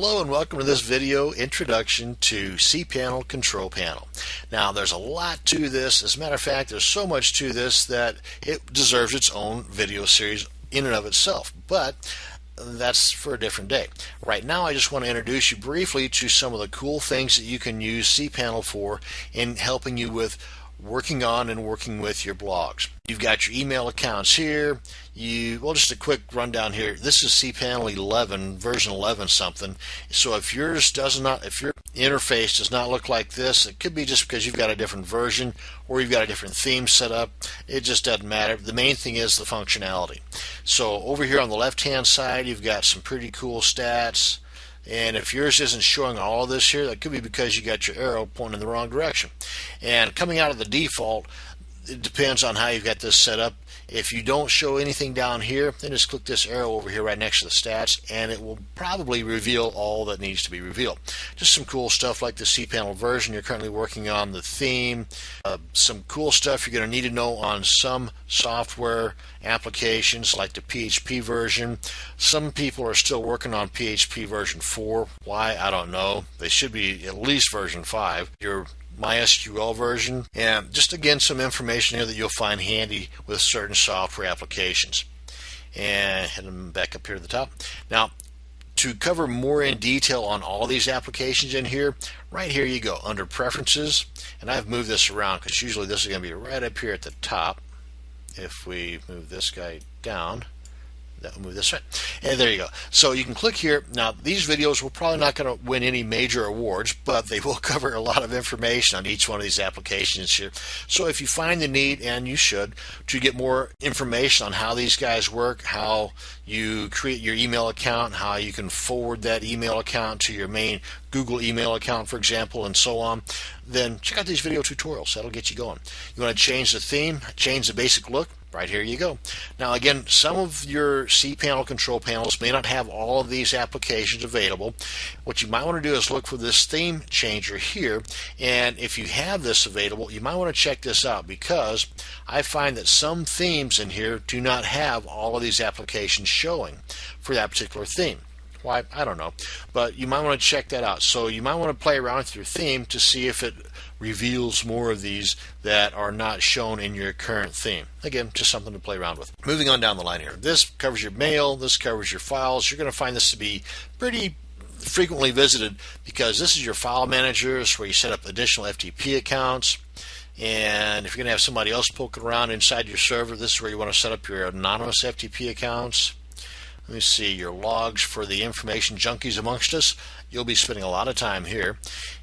Hello and welcome to this video introduction to cPanel Control Panel. Now there's a lot to this. As a matter of fact, there's so much to this that it deserves its own video series in and of itself, but that's for a different day. Right now I just want to introduce you briefly to some of the cool things that you can use cPanel for in helping you with working on and working with your blogs. You've got your email accounts here. Just a quick rundown here. This is cPanel 11, version 11 something. So if your interface does not look like this, it could be just because you've got a different version or you've got a different theme set up. It just doesn't matter. The main thing is the functionality. So over here on the left hand side, you've got some pretty cool stats. And if yours isn't showing all of this here, that could be because you got your arrow pointing in the wrong direction. And coming out of the default, it depends on how you've got this set up. If you don't show anything down here, then just click this arrow over here right next to the stats, and it will probably reveal all that needs to be revealed. Just some cool stuff like the cPanel version you're currently working on, the theme, some cool stuff you're going to need to know on some software applications like the PHP version. Some people are still working on PHP version 4. Why? I don't know. They should be at least version 5. Your MySQL version, and just again some information here that you'll find handy with certain software applications. And heading back up here to the top. Now, to cover more in detail on all these applications in here, right here you go under Preferences, and I've moved this around because usually this is going to be right up here at the top. If we move this guy down, that will move this way, and there you go. So you can click here. Now these videos will probably not going to win any major awards, but they will cover a lot of information on each one of these applications here. So if you find the need, and you should, to get more information on how these guys work, how you create your email account, how you can forward that email account to your main Google email account, for example, and so on, then check out these video tutorials. That'll get you going. You want to change the theme, change the basic look, right here you go. Now again, some of your cPanel control panels may not have all of these applications available. What you might want to do is look for this theme changer here, and if you have this available, you might want to check this out, because I find that some themes in here do not have all of these applications showing for that particular theme. Why? I don't know, but you might want to check that out. So you might want to play around with your theme to see if it reveals more of these that are not shown in your current theme. Again, just something to play around with. Moving on down the line here. This covers your mail, this covers your files. You're going to find this to be pretty frequently visited because this is your file managers where you set up additional FTP accounts. And if you're going to have somebody else poking around inside your server, this is where you want to set up your anonymous FTP accounts. Let me see, your logs for the information junkies amongst us. You'll be spending a lot of time here.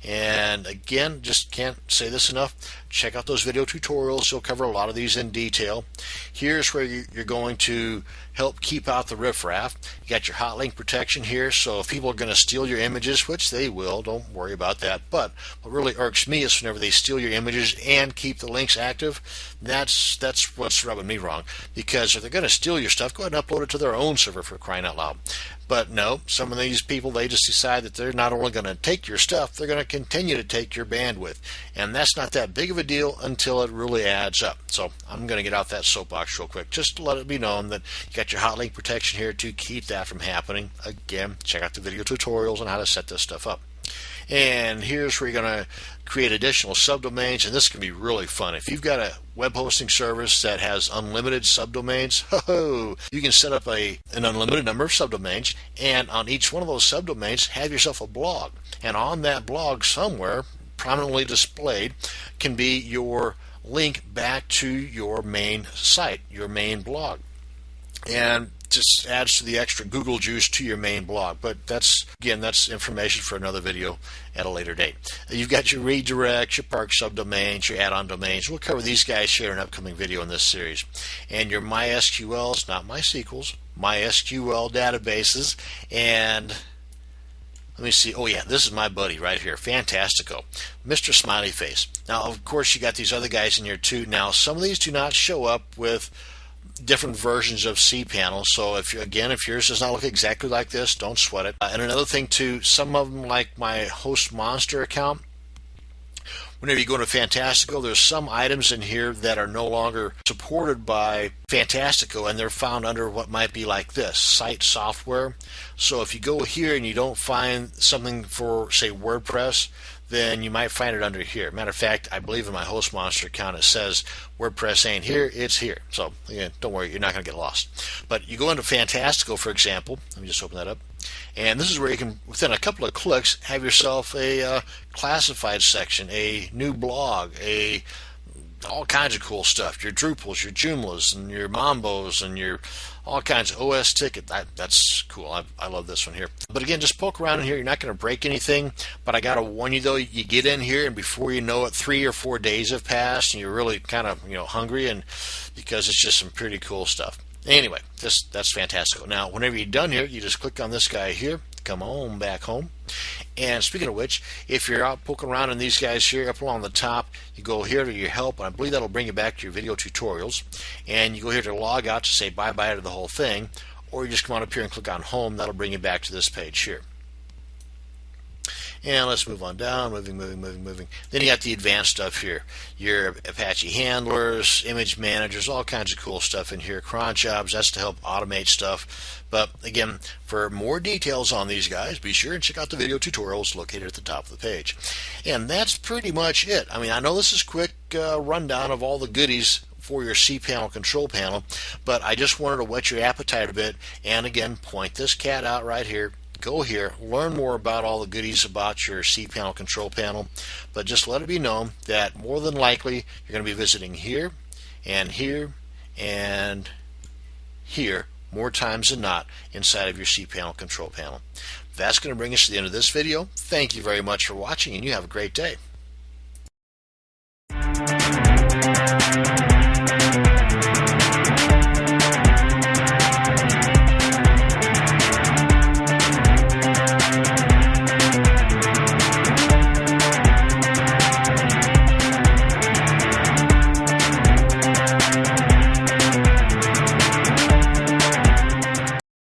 And again, just can't say this enough. Check out those video tutorials. You'll cover a lot of these in detail. Here's where you're going to help keep out the riffraff. You got your hot link protection here, so if people are going to steal your images, which they will, don't worry about that. But what really irks me is whenever they steal your images and keep the links active, that's what's rubbing me wrong. Because if they're going to steal your stuff, go ahead and upload it to their own server, for crying out loud. But no, some of these people, they just decide that they're not only going to take your stuff, they're going to continue to take your bandwidth. And that's not that big of a deal until it really adds up. So I'm going to get out that soapbox real quick, just to let it be known that you got your hot link protection here to keep that from happening. Again, check out the video tutorials on how to set this stuff up. And here's where you're going to create additional subdomains, and this can be really fun. If you've got a web hosting service that has unlimited subdomains, you can set up an unlimited number of subdomains, and on each one of those subdomains, have yourself a blog. And on that blog somewhere, prominently displayed, can be your link back to your main site, your main blog. And just adds to the extra Google juice to your main blog. But that's information for another video at a later date. You've got your redirects, your park subdomains, your add-on domains. We'll cover these guys here in an upcoming video in this series. And your MySQLs, not MySQLs, MySQL databases. And let me see. Oh yeah, this is my buddy right here, Fantastico, Mr. Smiley Face. Now, of course, you got these other guys in here too. Now, some of these do not show up with different versions of cPanel, so if yours does not look exactly like this, don't sweat it. And another thing too, some of them, like my Host Monster account, Whenever you go into Fantastico, there's some items in here that are no longer supported by Fantastico, and they're found under what might be like this, site software. So if you go here and you don't find something for, say, WordPress, then you might find it under here. Matter of fact, I believe in my HostMonster account it says WordPress ain't here, it's here. So again, don't worry, you're not going to get lost. But you go into Fantastico, for example. Let me just open that up. And this is where you can, within a couple of clicks, have yourself a classified section, a new blog, all kinds of cool stuff. Your Drupals, your Joomlas, and your Mambos, and your all kinds of OS ticket. That's cool. I love this one here. But again, just poke around in here. You're not going to break anything. But I got to warn you though, you get in here and before you know it, 3 or 4 days have passed, and you're really kind of hungry, and because it's just some pretty cool stuff. Anyway, that's fantastic. Now, whenever you're done here, you just click on this guy here. Come on back home. And speaking of which, if you're out poking around in these guys here up along the top, you go here to your help, and I believe that'll bring you back to your video tutorials. And you go here to log out to say bye-bye to the whole thing, or you just come on up here and click on home. That'll bring you back to this page here. And let's move on down, moving. Then you got the advanced stuff here. Your Apache handlers, image managers, all kinds of cool stuff in here. Cron jobs, that's to help automate stuff. But again, for more details on these guys, be sure and check out the video tutorials located at the top of the page. And that's pretty much it. I mean, I know this is a quick rundown of all the goodies for your cPanel control panel, but I just wanted to whet your appetite a bit. And again, point this cat out right here. Go here, learn more about all the goodies about your cPanel control panel, but just let it be known that more than likely you're going to be visiting here and here and here more times than not inside of your cPanel control panel. That's going to bring us to the end of this video. Thank you very much for watching, and you have a great day.